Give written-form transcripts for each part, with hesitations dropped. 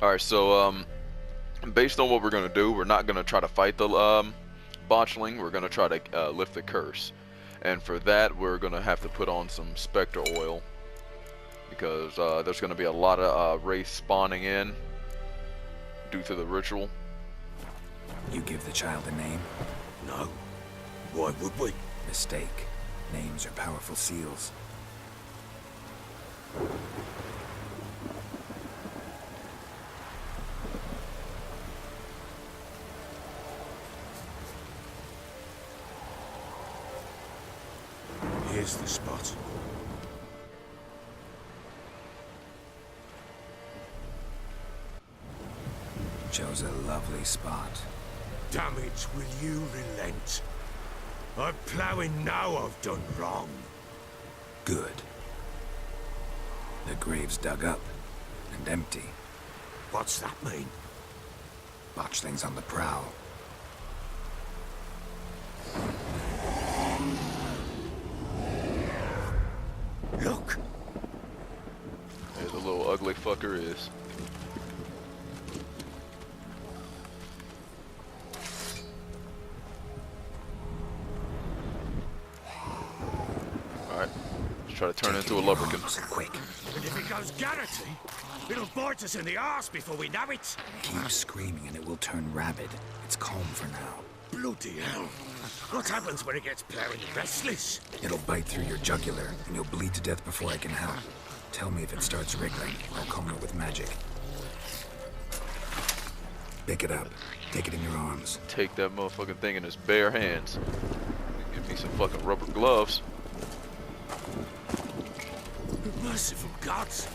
Alright, so, based on what we're gonna do, we're not gonna try to fight the, botchling, we're gonna try to, lift the curse. And for that, we're gonna have to put on some spectre oil. Because, there's gonna be a lot of, wraiths spawning in due to the ritual. You give the child a name? No. Why would we? Mistake. Names are powerful seals. Here's the spot. Chose a lovely spot. Damn it, will you relent? I'm ploughing now I've done wrong. Good. The grave's dug up and empty. What's that mean? Botchlings on the prowl. Look! There the little ugly fucker is. Alright, let's try to turn into a lubricant. Quick. And if it goes Garrity, it'll bite us in the arse before we know it. Keep screaming and it will turn rabid. It's calm for now. Bloody hell. What happens when it gets ploughing restless? It'll bite through your jugular and you'll bleed to death before I can help. Tell me if it starts wriggling. I'll calm it with magic. Pick it up. Take it in your arms. Take that motherfucking thing in his bare hands. Give me some fucking rubber gloves. Merciful gods.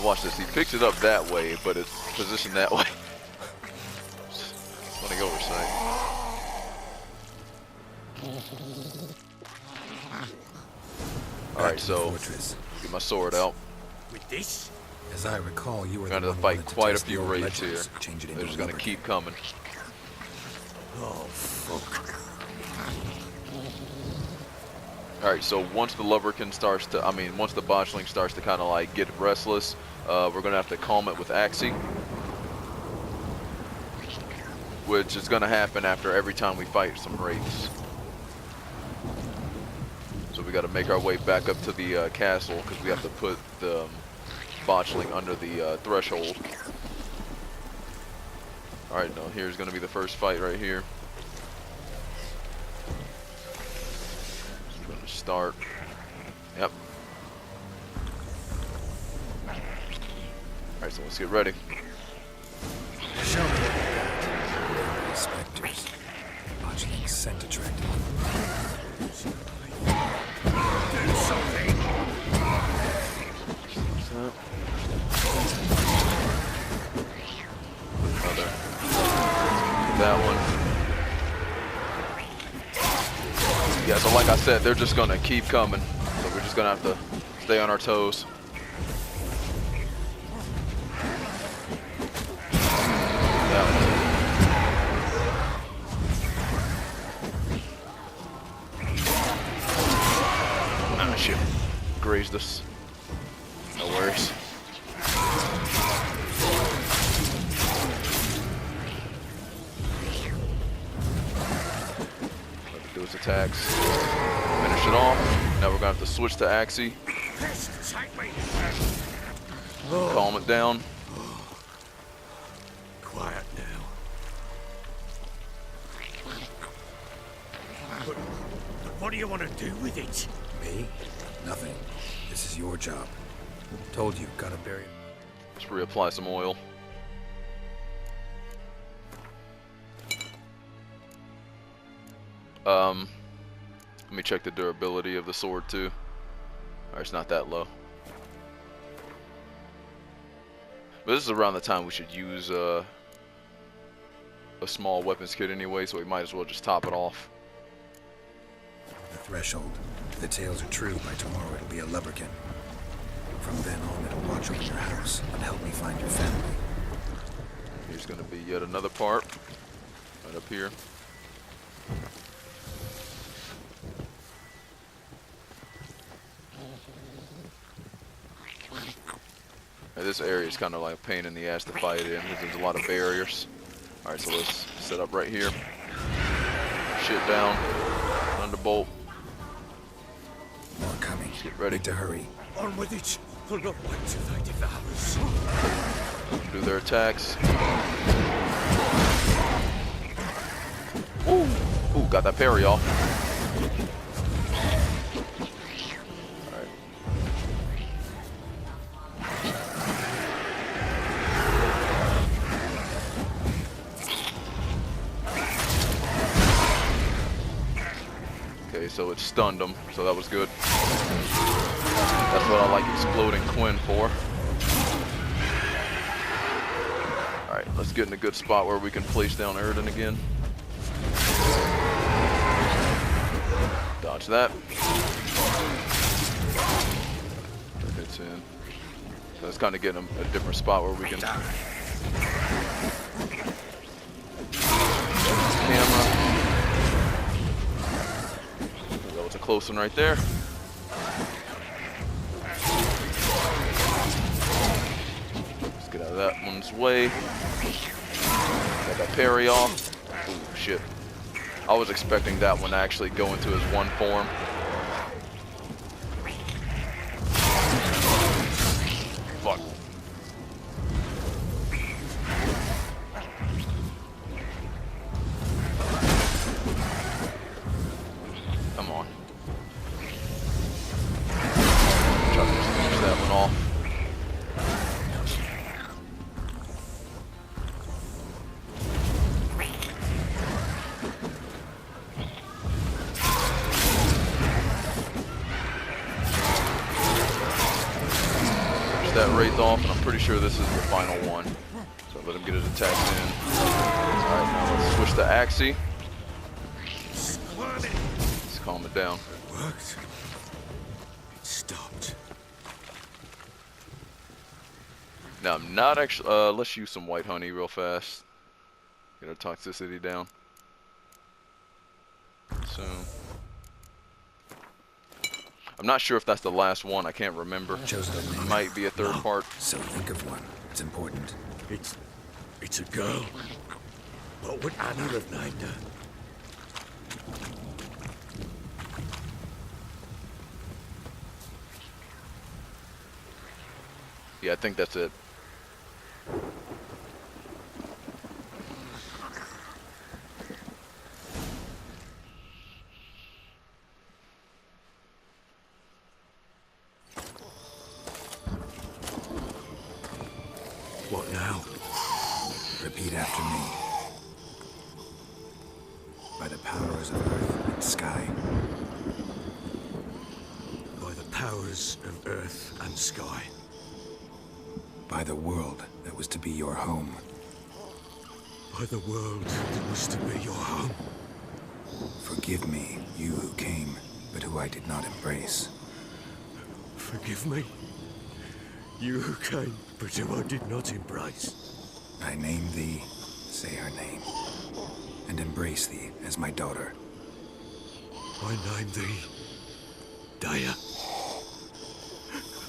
Watch this. He picks it up that way, but it's positioned that way. Funny oversight. Alright, so get my sword out. With this? As I recall, you were We're gonna fight quite a few wraiths here. They're just gonna keep coming. Oh, fuck. Alright, so once the lubricant starts to, once the botchling starts to kind of like get restless, we're gonna have to calm it with Axie. Which is gonna happen after every time we fight some wraiths. So we gotta make our way back up to the castle, because we have to put the botchling under the threshold. Alright, now here's gonna be the first fight right here. Gonna start. Yep. Alright, so let's get ready. Show me what you got. Spectres. Botchling scent attracting. Do something. Another. That one. Yeah, so like I said, they're just gonna keep coming. So we're just gonna have to stay on our toes. That one. Ah, shit. Grazed us. No worries. Let him do his attacks. Finish it off. Now we're gonna have to switch to Axie. Pest, take me. Calm it down. Quiet now. But what do you want to do with it? Me? Nothing. This is your job. Told you, gotta bury it. Let's reapply some oil. Let me check the durability of the sword too. Alright, it's not that low. But this is around the time we should use a small weapons kit anyway, so we might as well just top it off. The threshold. If the tales are true, by tomorrow it'll be a lubberkin. From then on, it'll watch over your house and help me find your family. Here's gonna be yet another part. Right up here. This area is kind of like a pain in the ass to fight in because there's a lot of barriers. Alright, so let's set up right here. Shit down. Thunderbolt. More coming. Get ready. Need to hurry. On with it. I'll not wait till they devour us. Do their attacks. Ooh! Ooh, got that parry off. Alright. Okay, so it stunned him, so that was good. That's what I like exploding Quinn for. Alright, let's get in a good spot where we can place down Erden again. Dodge that. Hits in. So let's kind of get him a different spot where we can. Camera. That was a close one right there. Let's get out of that one's way. Got that parry off. Ooh, shit. I was expecting that one to actually go into his one form. Fuck. Come on. Try to just finish that one off. That Wraith off, and I'm pretty sure this is the final one. So let him get his attacks in. Alright, now let's switch to Axie. Let's calm it down. Worked. It stopped. Now I'm not actually let's use some white honey real fast. Get our toxicity down. So I'm not sure if that's the last one. I can't remember. Might be a third part. So think of one. It's important. It's a girl. What would Anna have named her? Yeah, I think that's it. What now? Repeat after me. By the powers of earth and sky. By the powers of earth and sky. By the world that was to be your home. By the world that was to be your home. Forgive me, you who came, but who I did not embrace. Forgive me. You who came, but who I did not embrace. I name thee, say her name, and embrace thee as my daughter. I name thee Daya,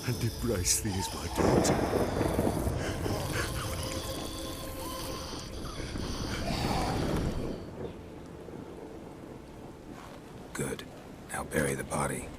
and embrace thee as my daughter. Good. Now bury the body.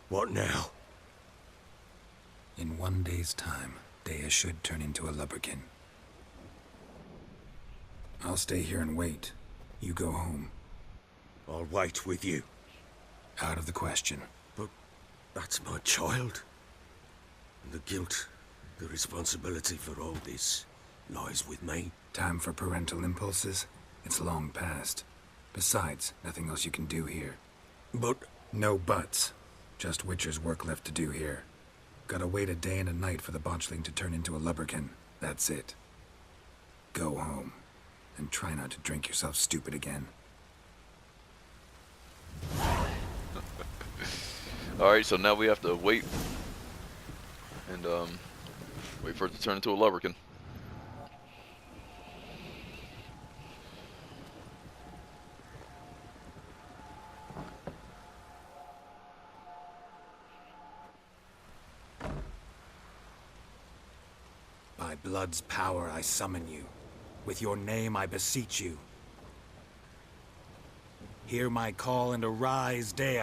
What now? In 1 day's time, Daya should turn into a lubberkin. I'll stay here and wait. You go home. I'll wait with you. Out of the question. But that's my child. And the guilt, the responsibility for all this lies with me. Time for parental impulses? It's long past. Besides, nothing else you can do here. But No buts. Just Witcher's work left to do here. Gotta wait a day and a night for the botchling to turn into a lubberkin. That's it. go home. And try not to drink yourself stupid again. Alright, so now we have to wait. And, wait for it to turn into a lubberkin. By blood's power I summon you. With your name I beseech you. Hear my call and arise, Dea.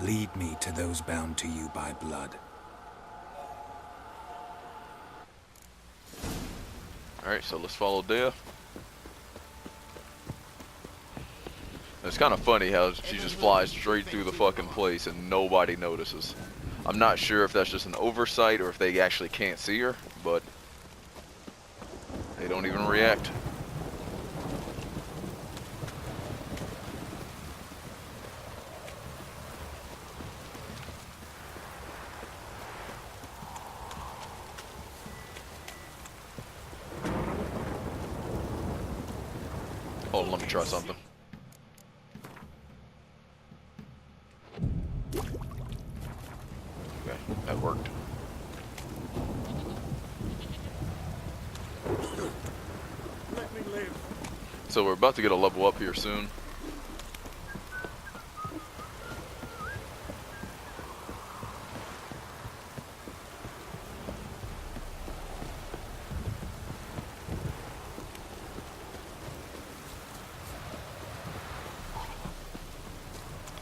Lead me to those bound to you by blood. Alright, so let's follow Dea. It's kind of funny how she just flies straight through the fucking place and nobody notices. I'm not sure if that's just an oversight or if they actually can't see her, but they don't even react. Hold on, let me try something. Okay, that worked. Let me live. So we're about to get a level up here soon.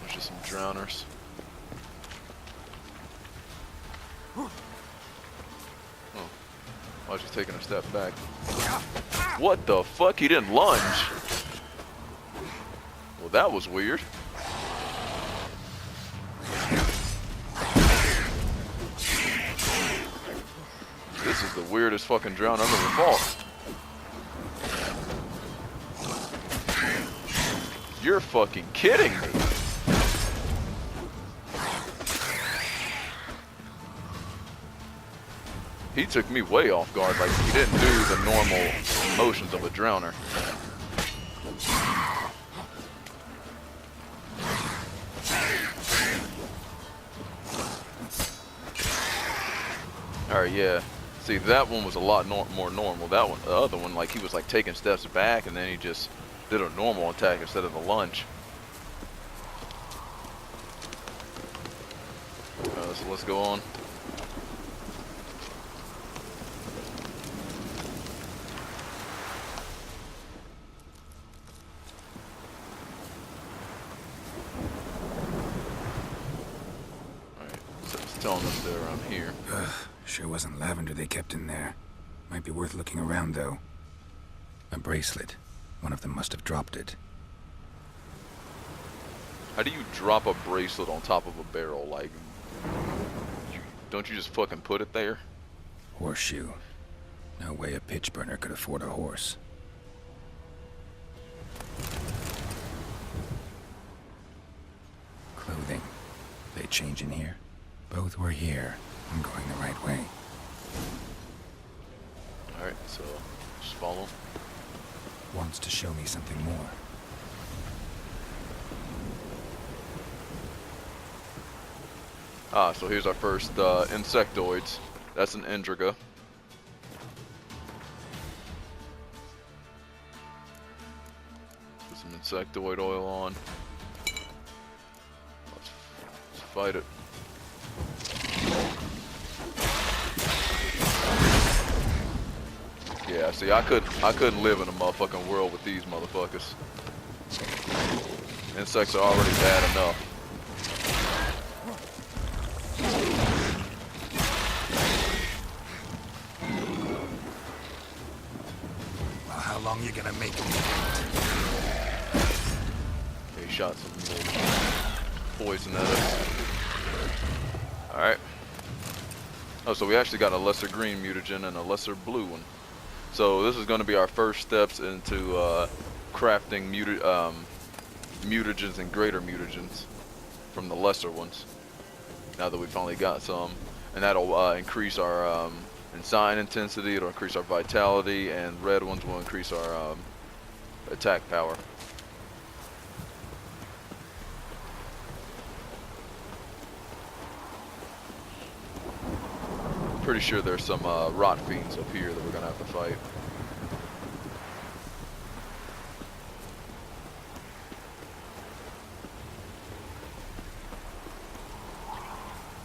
There's just some drowners. Oh, why is he taking a step back? What the fuck? He didn't lunge. Well, that was weird. This is the weirdest fucking drown I've ever fought. You're fucking kidding me. He took me way off guard, like he didn't do the normal motions of a drowner. Alright, yeah. See, that one was a lot more normal. That one, the other one, like he was like taking steps back and then he just did a normal attack instead of the lunge. So let's go on. Telling us they're around here. Sure wasn't lavender they kept in there. Might be worth looking around, though. A bracelet. One of them must have dropped it. How do you drop a bracelet on top of a barrel? Like, don't you just fucking put it there? Horseshoe. No way a pitch burner could afford a horse. Clothing. They change in here? Both were here. I'm going the right way. Alright, so just follow. Wants to show me something more. Ah, so here's our first insectoids. That's an Endriga. Put some insectoid oil on. Let's fight it. Yeah, see, I couldn't live in a motherfucking world with these motherfuckers. Insects are already bad enough. Well, how long you gonna make me? He shot some little poison at us. Alright. Oh, so we actually got a lesser green mutagen and a lesser blue one. So this is going to be our first steps into crafting mutagens and greater mutagens. from the lesser ones. Now that we finally got some, and that'll increase our ensign intensity. It'll increase our vitality, and red ones will increase our attack power. Pretty sure there's some rot fiends up here that we're gonna have to fight.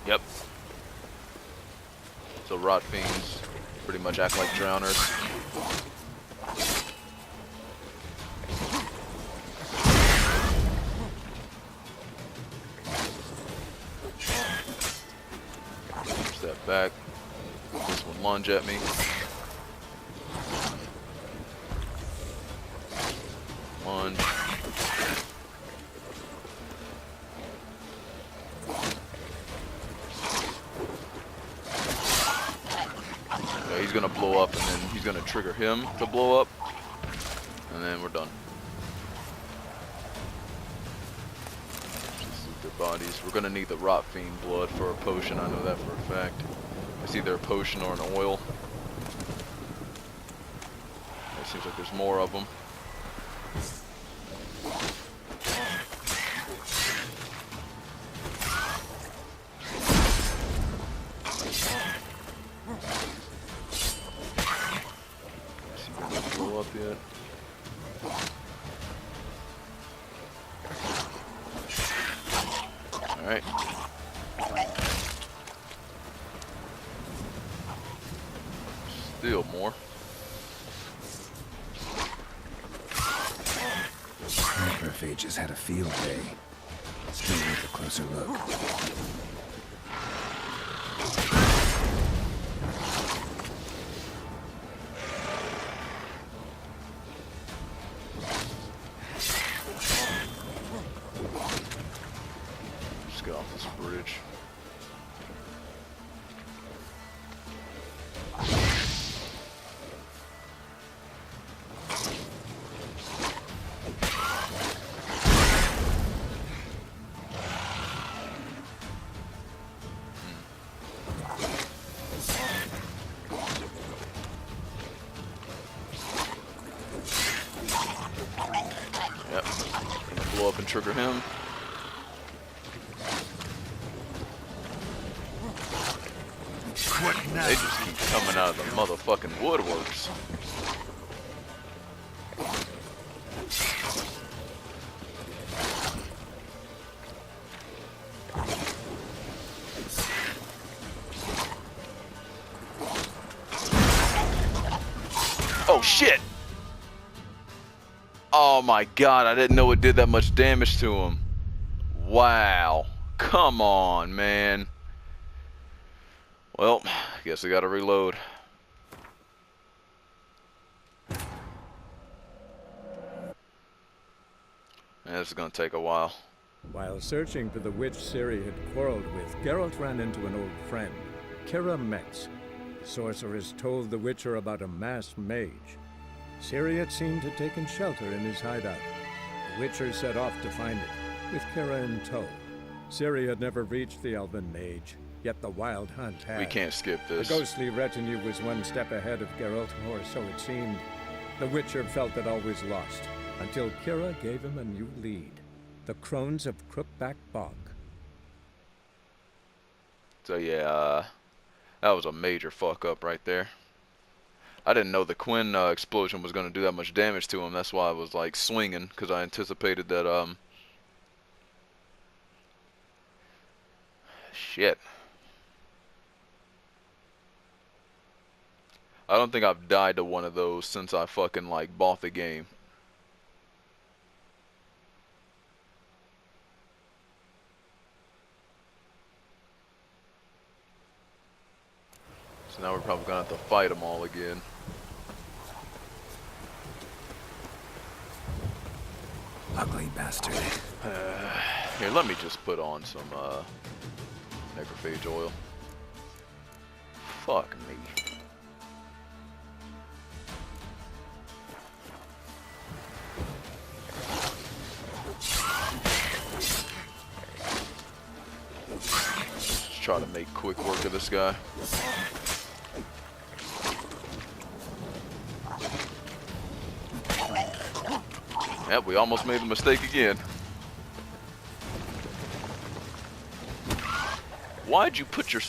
Yep. So rot fiends pretty much act like drowners. Step back. This one lunge at me. Lunge. Okay, he's gonna blow up, and then he's gonna trigger him to blow up, and then we're done. Just loot their bodies. We're gonna need the rot fiend blood for a potion. I know that for a fact. It's either a potion or an oil. It seems like there's more of them. Is he gonna blow up yet? Alright. Still more. Macrophages had a field day. Still worth a closer look. Just get off this bridge. Yep. Gonna blow up and trigger him. They just keep coming out of the motherfucking woodworks. Oh shit! Oh my god, I didn't know it did that much damage to him. Wow. Come on, man. Well, I guess we gotta reload. Yeah, this is gonna take a while. While searching for the witch Ciri had quarreled with, Geralt ran into an old friend, Kira Metz. The sorceress told the Witcher about a masked mage. Ciri had seemed to have taken shelter in his hideout. The Witcher set off to find it, with Kira in tow. Ciri had never reached the elven mage, yet the wild hunt had. We can't skip The this. ghostly retinue was one step ahead of Geralt, or so it seemed. The Witcher felt it always lost, until Kira gave him a new lead. The Crones of Crookback Bog. So yeah, that was a major fuck up right there. I didn't know the Quinn explosion was gonna do that much damage to him. That's why I was like swinging, because I anticipated that shit. I don't think I've died to one of those since I fucking like bought the game. So now we're probably gonna have to fight them all again. Ugly bastard. Here, let me just put on some necrophage oil. Fuck me. try to make quick work of this guy. Yep, we almost made the mistake again. Why'd you put your... Oh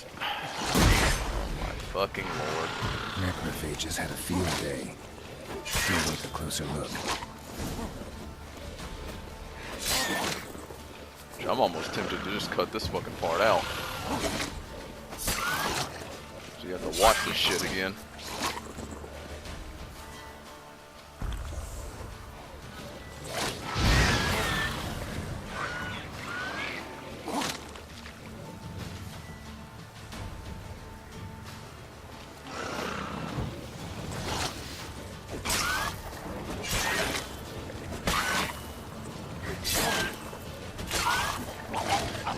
my fucking lord. Necrophages had a field day. Still with a closer look. I'm almost tempted to just cut this fucking part out. So you have to watch this shit again.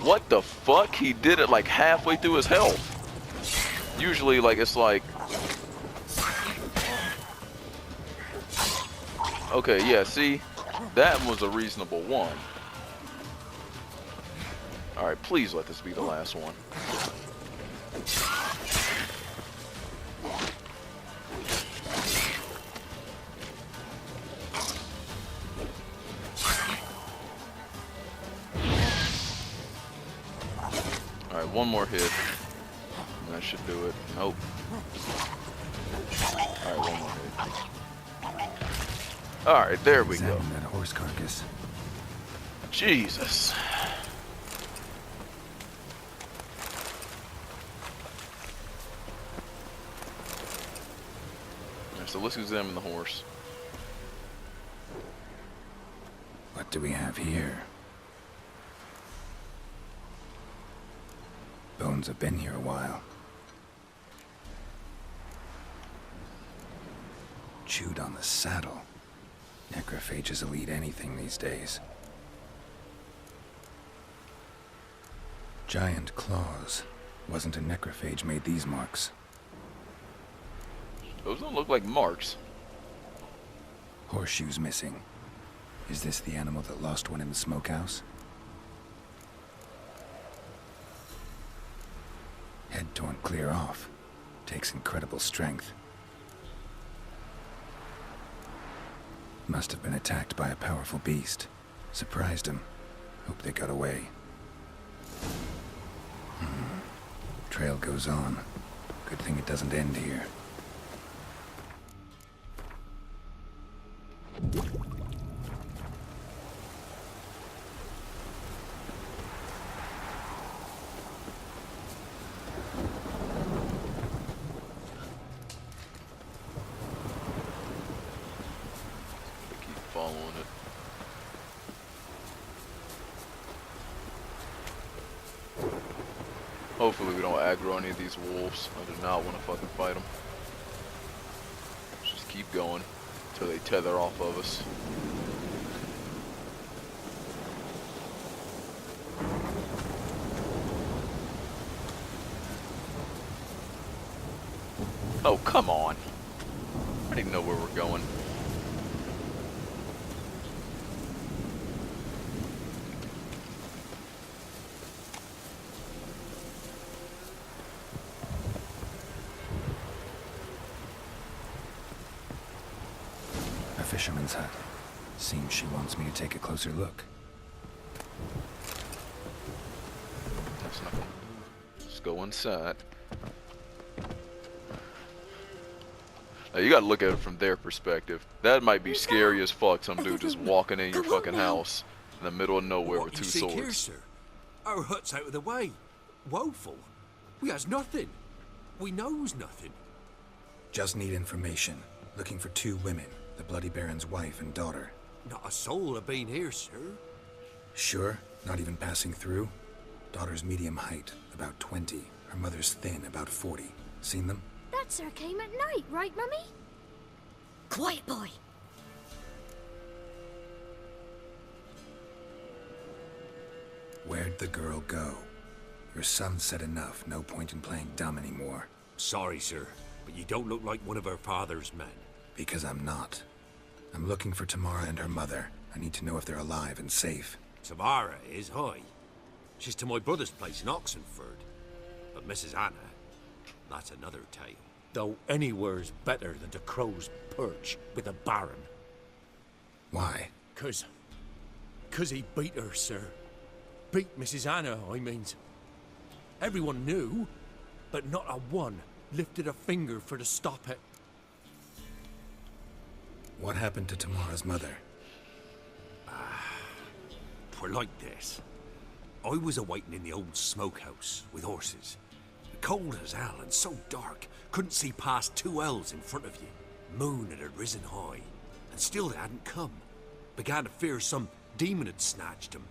What the fuck? He did it like halfway through his health. Usually, like, it's like... Okay, yeah, see? That was a reasonable one. Alright, please let this be the last one. Alright, one more hit. And that should do it. Nope. Alright, one more hit. Alright, there we go. Examine that horse carcass. Jesus. Alright, so let's examine the horse. What do we have here? Bones have been here a while. Chewed on the saddle. Necrophages will eat anything these days. Giant claws. Wasn't a necrophage made these marks. Those don't look like marks. Horseshoes missing. Is this the animal that lost one in the smokehouse? Head torn clear off. Takes incredible strength. Must have been attacked by a powerful beast. Surprised him. Hope they got away. Trail goes on. Good thing it doesn't end here. Following it. Hopefully we don't aggro any of these wolves. I do not want to fucking fight them. Let's just keep going until they tether off of us. Oh, come on. I don't even know where we're going. Fisherman's hut. Seems she wants me to take a closer look. That's not gonna... Let's go inside. Now you gotta look at it from their perspective. That might be scary as fuck, some dude just walking in your fucking house in the middle of nowhere with two swords. Here, sir? Our hut's out of the way. Woeful. We has nothing. We knows nothing. Just need information. Looking for 2 women. The Bloody Baron's wife and daughter. Not a soul have been here, sir. Sure? Not even passing through? Daughter's medium height, about 20. Her mother's thin, about 40. Seen them? That sir came at night, right, Mummy? Quiet, boy. Where'd the girl go? Your son said enough. No point in playing dumb anymore. Sorry, sir, but you don't look like one of our father's men. Because I'm not. I'm looking for Tamara and her mother. I need to know if they're alive and safe. Tamara is, hi. She's to my brother's place in Oxenford. But Mrs. Anna, that's another tale. Though anywhere's better than the Crow's Perch with a baron. Why? 'Cause he beat her, sir. Beat Mrs. Anna, I means. Everyone knew, but not a one lifted a finger for to stop it. What happened to Tamara's mother? 'Twere like this. I was awaiting in the old smokehouse with horses. Cold as hell and so dark, couldn't see past 2 ells in front of you. Moon had risen high, and still they hadn't come. Began to fear some demon had snatched them.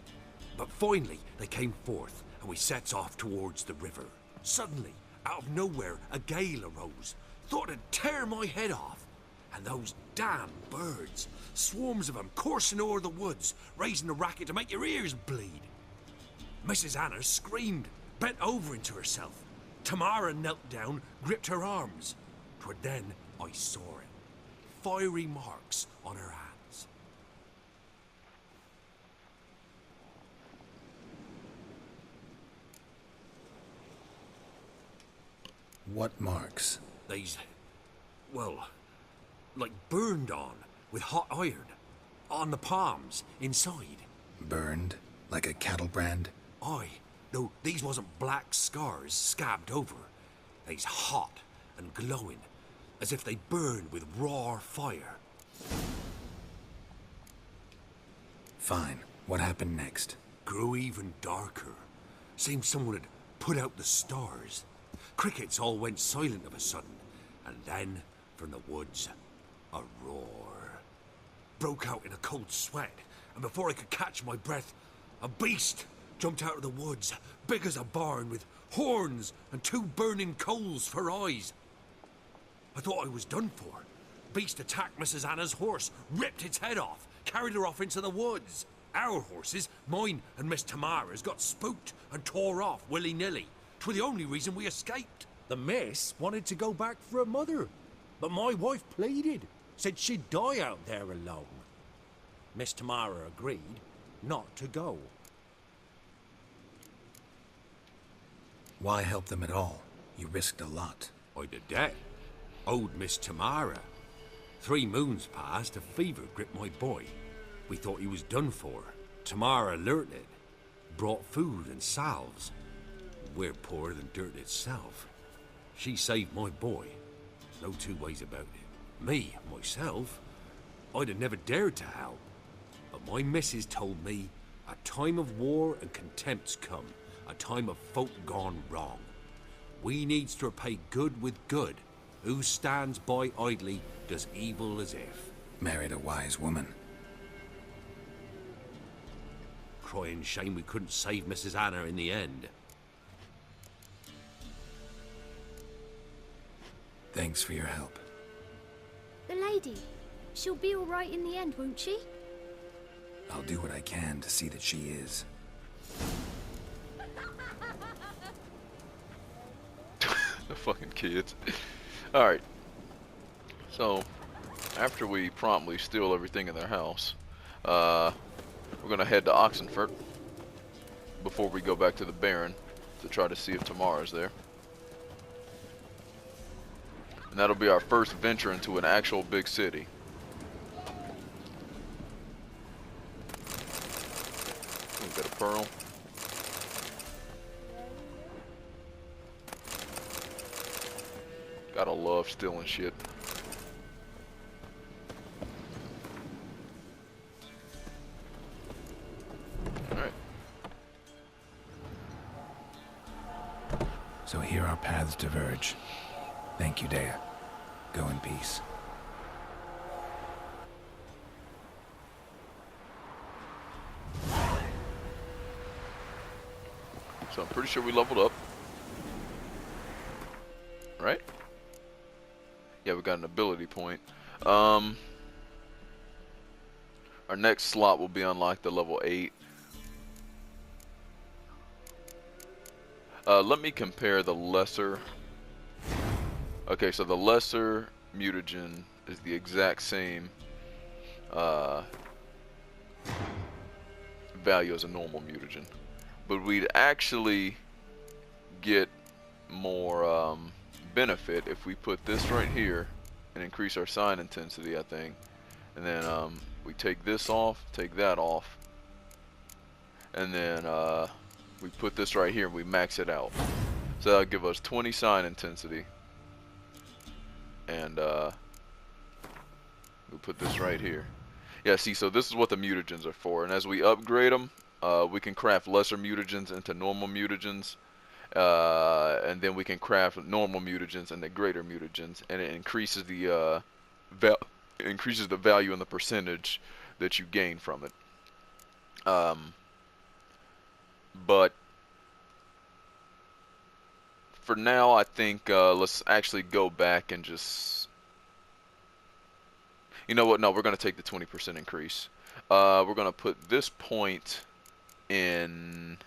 But finally they came forth, and we sets off towards the river. Suddenly, out of nowhere, a gale arose. Thought it'd tear my head off. And those damn birds, swarms of them coursing o'er the woods, raising a racket to make your ears bleed. Mrs. Anna screamed, bent over into herself. Tamara knelt down, gripped her arms. 'Twere then I saw it. Fiery marks on her hands. What marks? They's, well, like burned on with hot iron. On the palms, inside. Burned? Like a cattle brand? Aye, no, these wasn't black scars scabbed over. They's hot and glowing, as if they burned with raw fire. Fine. What happened next? Grew even darker. Seemed someone had put out the stars. Crickets all went silent of a sudden, and then, from the woods, a roar. Broke out in a cold sweat, and before I could catch my breath, a beast jumped out of the woods, big as a barn, with horns and 2 burning coals for eyes. I thought I was done for. Beast attacked Mrs. Anna's horse, ripped its head off, carried her off into the woods. Our horses, mine and Miss Tamara's, got spooked and tore off willy-nilly. 'Twere the only reason we escaped. The miss wanted to go back for her mother, but my wife pleaded, said she'd die out there alone. Miss Tamara agreed not to go. Why help them at all? You risked a lot. I'd a debt. Owed Miss Tamara. 3 moons passed, a fever gripped my boy. We thought he was done for. Tamara learnt it. Brought food and salves. We're poorer than dirt itself. She saved my boy. No 2 ways about it. Me, myself, I'd have never dared to help. But my missus told me a time of war and contempt's come. A time of folk gone wrong. We needs to repay good with good. Who stands by idly does evil as if. Married a wise woman. Crying shame we couldn't save Mrs. Anna in the end. Thanks for your help. The lady. She'll be all right in the end, won't she? I'll do what I can to see that she is. The fucking kids. Alright. So, after we promptly steal everything in their house, we're gonna head to Oxenfurt before we go back to the Baron to try to see if Tamara's there. And that'll be our first venture into an actual big city. We've got a pearl. Gotta love stealing shit. Alright. So here our paths diverge. Thank you, Dea. Go in peace. So I'm pretty sure we leveled up. Right? Yeah, we got an ability point. Our next slot will be unlocked at level 8. Let me compare the lesser. Okay, so the lesser mutagen is the exact same value as a normal mutagen, but we'd actually get more benefit if we put this right here and increase our sign intensity, I think. And then we take this off, take that off, and then we put this right here and we max it out. So that'll give us 20 sign intensity. And we put this right here. Yeah, see, so this is what the mutagens are for. And as we upgrade them, we can craft lesser mutagens into normal mutagens. And then we can craft normal mutagens into greater mutagens. And it increases the value and the percentage that you gain from it. But for now, I think let's actually go back and just... You know what? No, we're going to take the 20% increase. We're going to put this point in...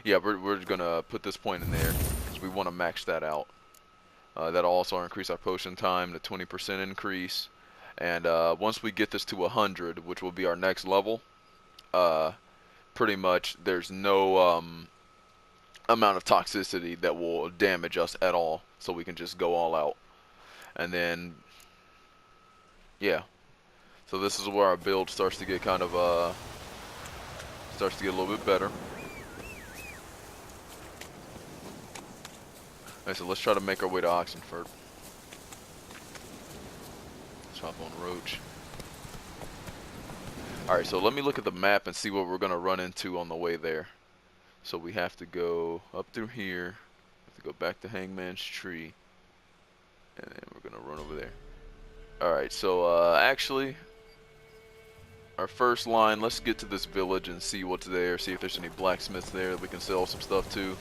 Yeah, we're going to put this point in there because we want to max that out. That'll also increase our potion time to 20% increase. And once we get this to 100, which will be our next level, pretty much there's no amount of toxicity that will damage us at all, so we can just go all out. And then yeah, so this is where our build starts to get kind of starts to get a little bit better. Alright, so let's try to make our way to Oxenford. Let's hop on Roach. Alright, so let me look at the map and see what we're going to run into on the way there. So we have to go up through here, have to go back to Hangman's Tree, and then we're going to run over there. Alright, so actually, our first line, let's get to this village and see what's there, see if there's any blacksmiths there that we can sell some stuff to.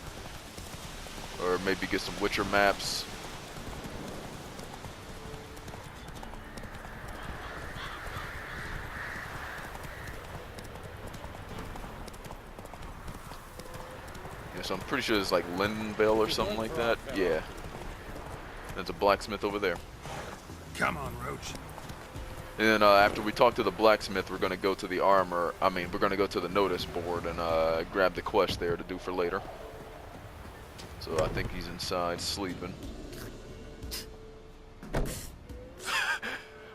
Or maybe get some Witcher maps. Yeah, so I'm pretty sure it's like Lindenvale or something like that. Yeah. There's a blacksmith over there. Come on, Roach. And then after we talk to the blacksmith, we're going to go to the we're going to go to the notice board and grab the quest there to do for later. So I think he's inside sleeping.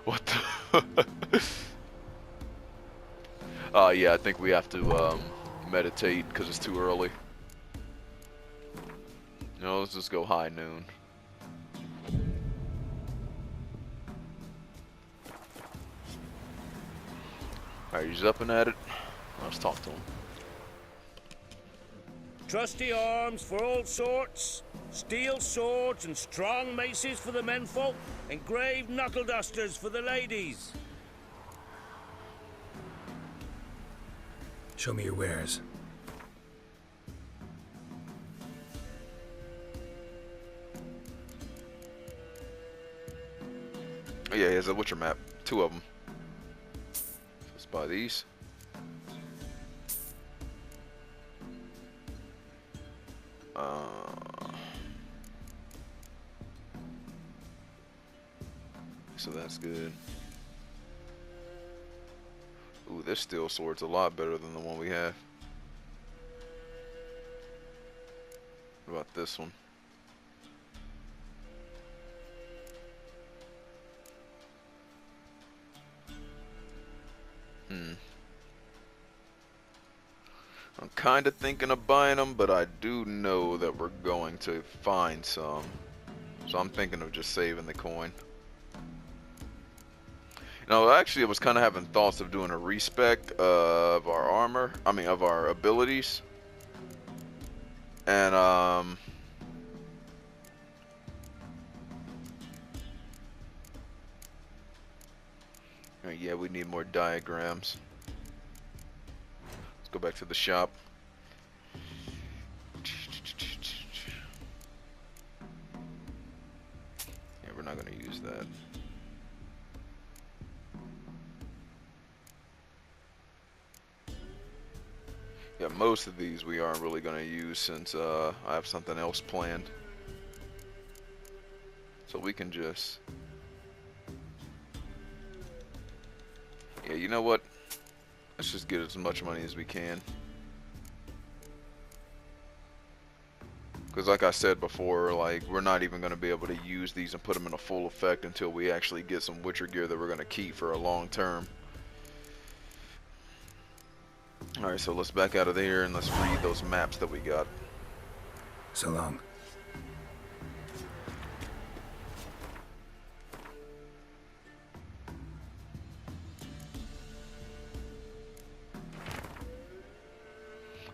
What the? Yeah, I think we have to meditate because it's too early. No, let's just go high noon. Alright, he's up and at it. Let's talk to him. Trusty arms for all sorts, steel swords and strong maces for the menfolk, engraved knuckle dusters for the ladies. Show me your wares. Oh, yeah, he has a Witcher map. 2 of them. Let's buy these. So that's good. Ooh, this steel sword's a lot better than the one we have. What about this one? I'm kind of thinking of buying them, but I do know that we're going to find some. So I'm thinking of just saving the coin. You know, actually I was kind of having thoughts of doing a respec of our armor. I mean, of our abilities. And, yeah, we need more diagrams. Let's go back to the shop. Yeah, we're not going to use that. Yeah, most of these we aren't really going to use since I have something else planned. So we can just... Yeah, you know what? Let's just get as much money as we can. Because like I said before, like we're not even going to be able to use these and put them in a full effect until we actually get some Witcher gear that we're going to keep for a long term. Alright, so let's back out of there and let's read those maps that we got. So long.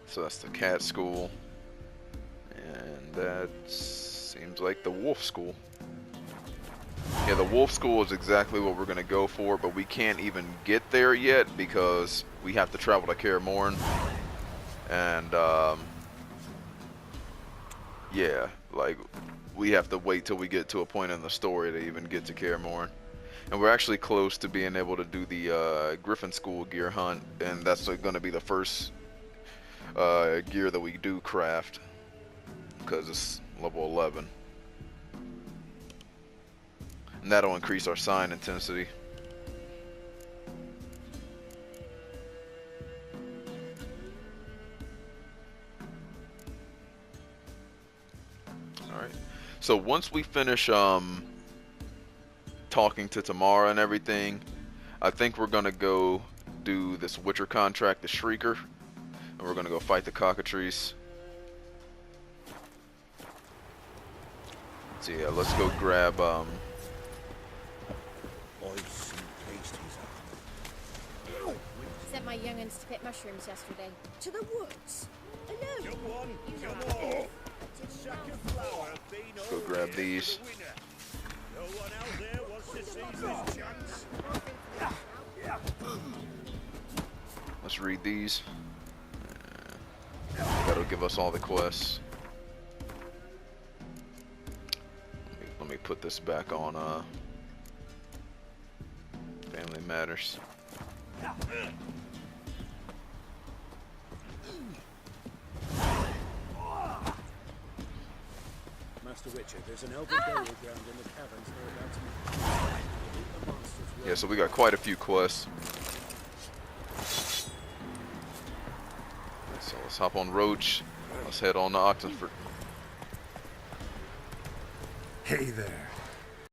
So that's the cat school. And that seems like the wolf school. Yeah, the wolf school is exactly what we're going to go for, but we can't even get there yet because we have to travel to Kaer Morhen. And, yeah, like, we have to wait till we get to a point in the story to even get to Kaer Morhen. And we're actually close to being able to do the Griffin School gear hunt, and that's going to be the first gear that we do craft because it's level 11, and that'll increase our sign intensity. Alright, so once we finish talking to Tamara and everything, I think we're gonna go do this Witcher contract, the Shrieker. And we're gonna go fight the cockatrice. So yeah, let's go grab I've seen pasties Sent my young'uns to pick mushrooms yesterday. To the woods. Alone. Come on, come on. Sack of flour have been Go all grab here these. for the winner. No one out there wants to seize this chance. Let's read these. That'll give us all the quests. Let me put this back on Family Matters. Master Witcher, there's an elven burial ground in the caverns thereabouts. Yeah, so we got quite a few quests. So let's hop on Roach. Let's head on to Oxenford. Hey there.